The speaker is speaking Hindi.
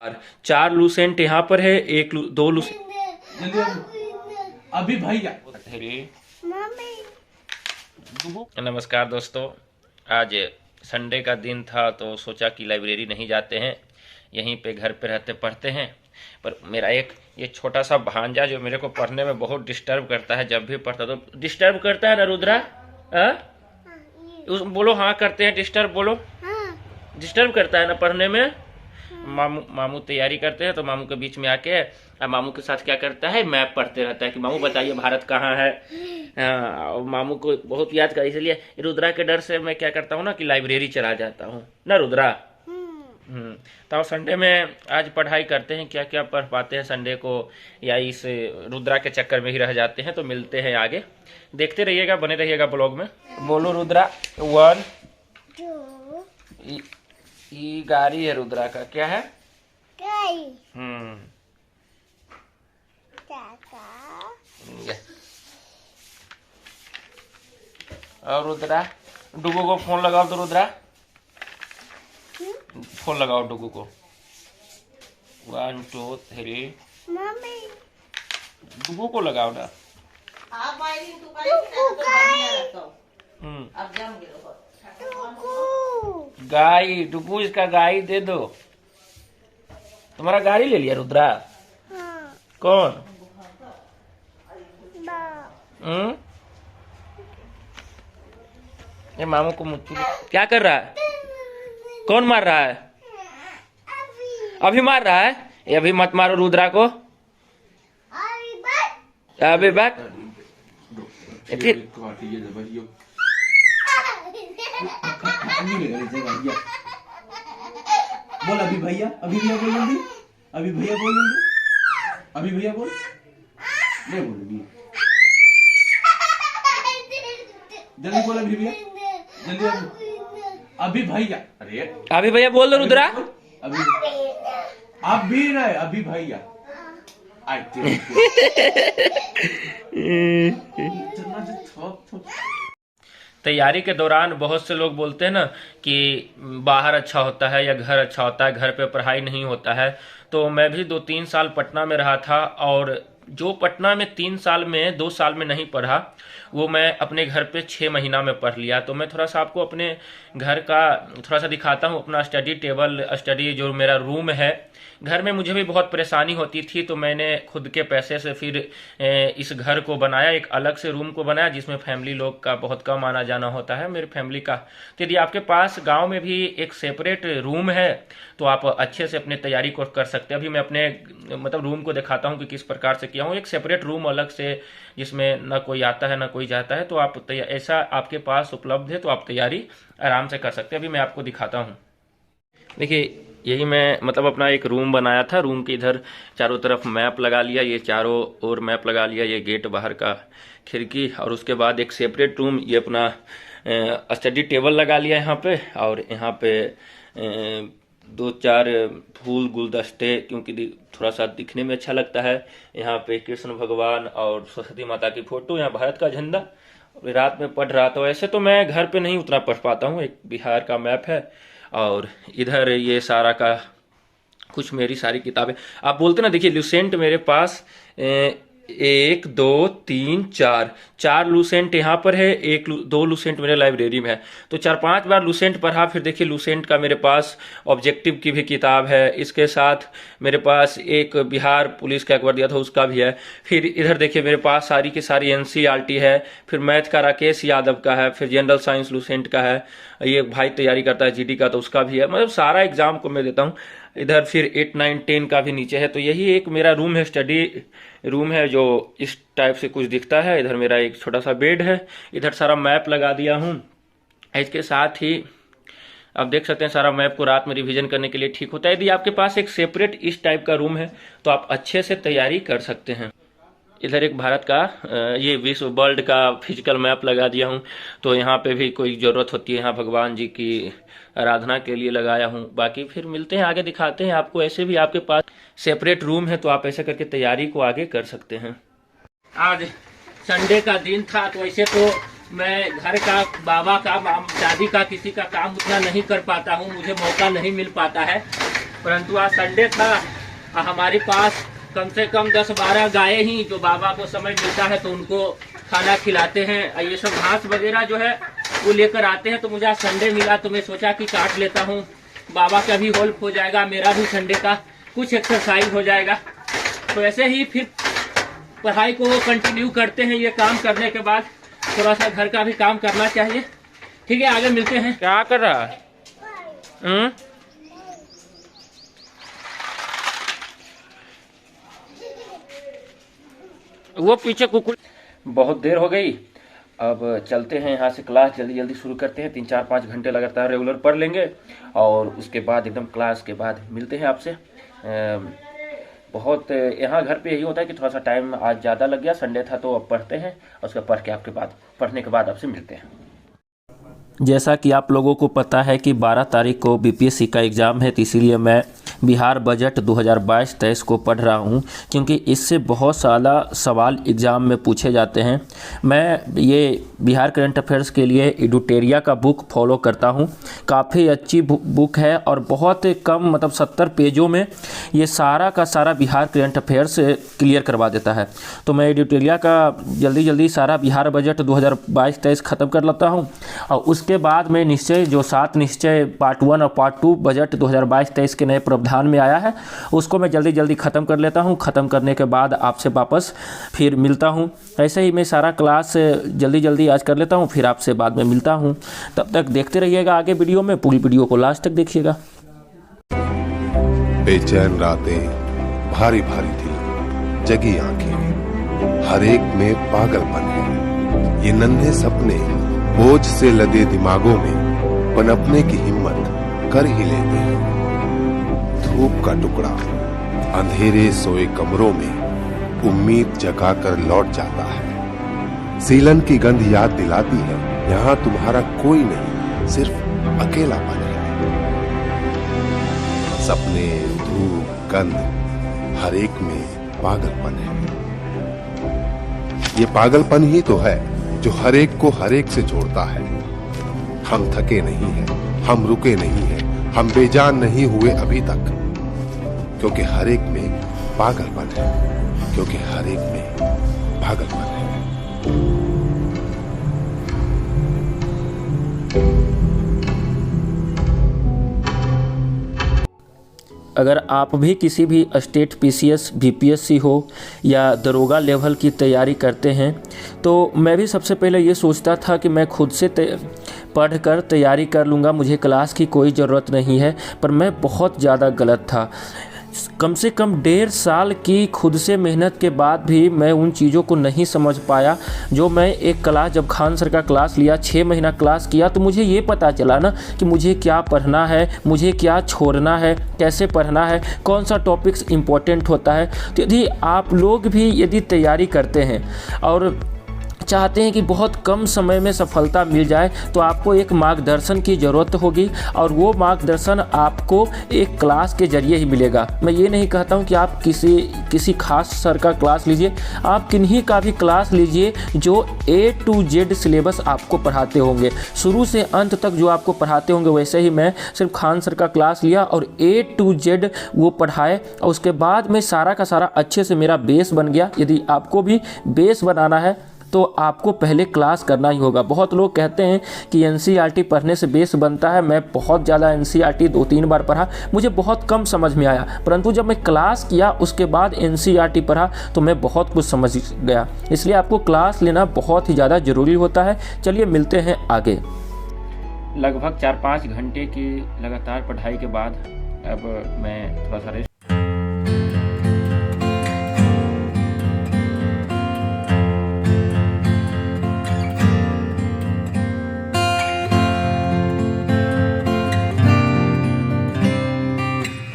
और 4 लूसेंट यहाँ पर है, एक दो लूसेंट जल्दी अभी भैया। नमस्कार दोस्तों, आज संडे का दिन था तो सोचा कि लाइब्रेरी नहीं जाते हैं, यहीं पे घर पे रहते पढ़ते हैं। पर मेरा एक ये छोटा सा भांजा जो मेरे को पढ़ने में बहुत डिस्टर्ब करता है, जब भी पढ़ता तो डिस्टर्ब करता है ना रुद्रा। बोलो हाँ करते हैं, डिस्टर्ब बोलो। डिस्टर्ब करता है ना पढ़ने में। मामू तैयारी करते हैं तो मामू के बीच में आके मामू के साथ क्या करता है, मैप पढ़ते रहता है कि मामू बताइए भारत कहाँ है। मामू को बहुत याद कर, इसलिए रुद्रा के डर से मैं क्या करता हूँ ना कि लाइब्रेरी चला जाता हूँ ना रुद्रा। तो संडे में आज पढ़ाई करते हैं, क्या क्या पढ़ पाते हैं संडे को, या इस रुद्रा के चक्कर में ही रह जाते हैं। तो मिलते हैं आगे, देखते रहिएगा, बने रहिएगा ब्लॉग में। बोलो रुद्रा 1 2। ये गाड़ी है रुद्रा का, क्या है? और रुद्रा डुगू को फोन लगाओ तो रुद्रा फोन लगाओ डुगू को। 1 2 3 डुगू को लगाओ ना। गाय डुगू, इसका गाय दे दो। तुम्हारा गाड़ी ले लिया रुद्रा? कौन? ये मामू को मुट्ठी क्या कर रहा है? कौन मार रहा है? अभी मार रहा है? ये अभी मत मारो रुद्रा को। अभी बात फिर बोल अभी भैया, अभी भैया बोल जल्दी, अभी भैया बोल जल्दी, अभी भैया बोल, नहीं बोल जल्दी बोल अभी भैया, जल्दी अभी भैया। अरे अभी भैया बोल दो रुद्रा। अभी नहीं, अभी भैया। तैयारी के दौरान बहुत से लोग बोलते हैं ना कि बाहर अच्छा होता है या घर अच्छा होता है, घर पे पढ़ाई नहीं होता है। तो मैं भी 2-3 साल पटना में रहा था, और जो पटना में 3 साल में 2 साल में नहीं पढ़ा, वो मैं अपने घर पे 6 महीना में पढ़ लिया। तो मैं थोड़ा सा आपको अपने घर का थोड़ा सा दिखाता हूँ, अपना स्टडी टेबल, स्टडी जो मेरा रूम है। घर में मुझे भी बहुत परेशानी होती थी, तो मैंने खुद के पैसे से फिर इस घर को बनाया, एक अलग से रूम को बनाया, जिसमें फैमिली लोग का बहुत कम आना जाना होता है, मेरी फैमिली का। तो यदि आपके पास गांव में भी एक सेपरेट रूम है तो आप अच्छे से अपने तैयारी को कर सकते हैं। अभी मैं अपने मतलब रूम को दिखाता हूँ कि किस प्रकार से किया हूँ, एक सेपरेट रूम अलग से, जिसमें ना कोई आता है ना कोई जाता है। तो आप ऐसा आपके पास उपलब्ध है तो आप तैयारी आराम से कर सकते हैं। अभी मैं आपको दिखाता हूँ। देखिए, यही मैं मतलब अपना एक रूम बनाया था। रूम के इधर चारों तरफ मैप लगा लिया, ये चारों ओर मैप लगा लिया, ये गेट बाहर का खिड़की, और उसके बाद एक सेपरेट रूम, ये अपना स्टडी टेबल लगा लिया यहाँ पे। और यहाँ पे 2-4 फूल गुलदस्ते, क्योंकि थोड़ा सा दिखने में अच्छा लगता है। यहाँ पे कृष्ण भगवान और सरस्वती माता की फोटो, यहाँ भारत का झंडा। रात में पढ़ रहा था, वैसे तो मैं घर पे नहीं उतना पढ़ पाता हूँ, एक बिहार का मैप है। और इधर ये सारा का कुछ मेरी सारी किताबें आप बोलते ना। देखिए लूसेंट मेरे पास 1 2 3 4 लूसेंट यहाँ पर है, 2 लूसेंट मेरे लाइब्रेरी में है। तो 4-5 बार लूसेंट पढ़ा। फिर देखिए लूसेंट का मेरे पास ऑब्जेक्टिव की भी किताब है, इसके साथ मेरे पास एक बिहार पुलिस का एक बार दिया था उसका भी है। फिर इधर देखिए मेरे पास सारी की सारी NCERT है। फिर मैथ का राकेश यादव का है, फिर जनरल साइंस लूसेंट का है, ये भाई तैयारी करता है GD का तो उसका भी है। मतलब सारा एग्जाम को मैं देता हूँ। इधर फिर 8 9 10 का भी नीचे है। तो यही एक मेरा रूम है, स्टडी रूम है, जो इस टाइप से कुछ दिखता है। इधर मेरा एक छोटा सा बेड है, इधर सारा मैप लगा दिया हूँ। इसके साथ ही आप देख सकते हैं सारा मैप को रात में रिवीजन करने के लिए ठीक होता है। यदि आपके पास एक सेपरेट इस टाइप का रूम है तो आप अच्छे से तैयारी कर सकते हैं। इधर एक भारत का ये विश्व वर्ल्ड का फिजिकल मैप लगा दिया हूँ। तो यहाँ पे भी कोई ज़रूरत होती है, यहाँ भगवान जी की आराधना के लिए लगाया हूँ। बाकी फिर मिलते हैं आगे, दिखाते हैं आपको। ऐसे भी आपके पास सेपरेट रूम है तो आप ऐसे करके तैयारी को आगे कर सकते हैं। आज संडे का दिन था तो ऐसे तो मैं घर का, बाबा का, दादी का, किसी का काम उतना नहीं कर पाता हूँ, मुझे मौका नहीं मिल पाता है। परंतु आज संडे था, हमारे पास कम से कम 10-12 गायें ही जो बाबा को समय मिलता है तो उनको खाना खिलाते हैं। ये सब घास वगैरह जो है वो लेकर आते हैं, तो मुझे आज संडे मिला तो मैं सोचा कि काट लेता हूँ। बाबा का भी हेल्प हो जाएगा, मेरा भी संडे का कुछ एक्सरसाइज हो जाएगा। तो ऐसे ही फिर पढ़ाई को कंटिन्यू करते हैं। ये काम करने के बाद थोड़ा सा घर का भी काम करना चाहिए। ठीक है, आगे मिलते हैं। क्या कर रहा है? वो पीछे कुकुर। बहुत देर हो गई, अब चलते हैं यहाँ से। क्लास जल्दी जल्दी शुरू करते हैं। 3-4-5 घंटे लगातार रेगुलर पढ़ लेंगे और उसके बाद एकदम क्लास के बाद मिलते हैं आपसे। बहुत यहाँ घर पे यही होता है कि थोड़ा सा टाइम आज ज़्यादा लग गया, संडे था तो अब पढ़ते हैं और उसका पढ़ने के बाद आपसे मिलते हैं। जैसा कि आप लोगों को पता है कि 12 तारीख को बीपीएससी का एग्ज़ाम है, तो इसीलिए मैं बिहार बजट 2022-23 को पढ़ रहा हूं, क्योंकि इससे बहुत सारा सवाल एग्ज़ाम में पूछे जाते हैं। मैं ये बिहार करंट अफेयर्स के लिए एडुटेरिया का बुक फॉलो करता हूं। काफ़ी अच्छी बुक है और बहुत कम, मतलब 70 पेजों में ये सारा का सारा बिहार करंट अफेयर्स क्लियर करवा देता है। तो मैं एडुटेरिया का जल्दी सारा बिहार बजट 2022-23 ख़त्म कर लेता हूँ और उसके बाद में निश्चय जो 7 निश्चय पार्ट 1 और पार्ट 2 बजट 2022-23 के नए प्रावधान में आया है, उसको मैं जल्दी ख़त्म कर लेता हूँ। ख़त्म करने के बाद आपसे वापस फिर मिलता हूँ। ऐसे ही मैं सारा क्लास जल्दी आज कर लेता हूँ, फिर आपसे बाद में मिलता हूँ। तब तक देखते रहिएगा आगे वीडियो में, पूरी वीडियो को लास्ट तक देखिएगा। बेचैन रातें भारी भारी थी, जगी आंखें, हर एक में पागलपन है। ये नन्हे सपने बोझ से लदे दिमागों में पनपने की हिम्मत कर ही लेते हैं। धूप का टुकड़ा अंधेरे सोए कमरों में उम्मीद जगाकर लौट जाता है। सीलन की गंध याद दिलाती है, यहाँ तुम्हारा कोई नहीं, सिर्फ अकेलापन है। सपने, धूप, गंध, हर एक में पागलपन है। ये पागलपन ही तो है जो हर एक को हर एक से जोड़ता है। हम थके नहीं हैं, हम रुके नहीं हैं, हम बेजान नहीं हुए अभी तक, क्योंकि हर एक में पागलपन है, क्योंकि हर एक में पागलपन है। अगर आप भी किसी भी स्टेट पीसीएस, बीपीएससी हो या दरोगा लेवल की तैयारी करते हैं, तो मैं भी सबसे पहले ये सोचता था कि मैं खुद से पढ़कर तैयारी कर लूँगा, मुझे क्लास की कोई ज़रूरत नहीं है। पर मैं बहुत ज़्यादा गलत था। कम से कम 1.5 साल की खुद से मेहनत के बाद भी मैं उन चीज़ों को नहीं समझ पाया जो मैं एक क्लास, जब खान सर का क्लास लिया, 6 महीना क्लास किया, तो मुझे ये पता चला ना कि मुझे क्या पढ़ना है, मुझे क्या छोड़ना है, कैसे पढ़ना है, कौन सा टॉपिक्स इम्पोर्टेंट होता है। तो यदि आप लोग भी यदि तैयारी करते हैं और चाहते हैं कि बहुत कम समय में सफलता मिल जाए, तो आपको एक मार्गदर्शन की ज़रूरत होगी और वो मार्गदर्शन आपको एक क्लास के ज़रिए ही मिलेगा। मैं ये नहीं कहता हूँ कि आप किसी खास सर का क्लास लीजिए, आप किन्हीं का भी क्लास लीजिए जो A to Z सिलेबस आपको पढ़ाते होंगे, शुरू से अंत तक जो आपको पढ़ाते होंगे। वैसे ही मैं सिर्फ खान सर का क्लास लिया और A to Z वो पढ़ाए और उसके बाद में सारा का सारा अच्छे से मेरा बेस बन गया। यदि आपको भी बेस बनाना है तो आपको पहले क्लास करना ही होगा। बहुत लोग कहते हैं कि एनसीईआरटी पढ़ने से बेस बनता है। मैं बहुत ज़्यादा एनसीईआरटी 2-3 बार पढ़ा, मुझे बहुत कम समझ में आया, परंतु जब मैं क्लास किया उसके बाद एनसीईआरटी पढ़ा तो मैं बहुत कुछ समझ गया। इसलिए आपको क्लास लेना बहुत ही ज़्यादा ज़रूरी होता है। चलिए मिलते हैं आगे। लगभग 4-5 घंटे की लगातार पढ़ाई के बाद अब मैं थोड़ा सा रेस्ट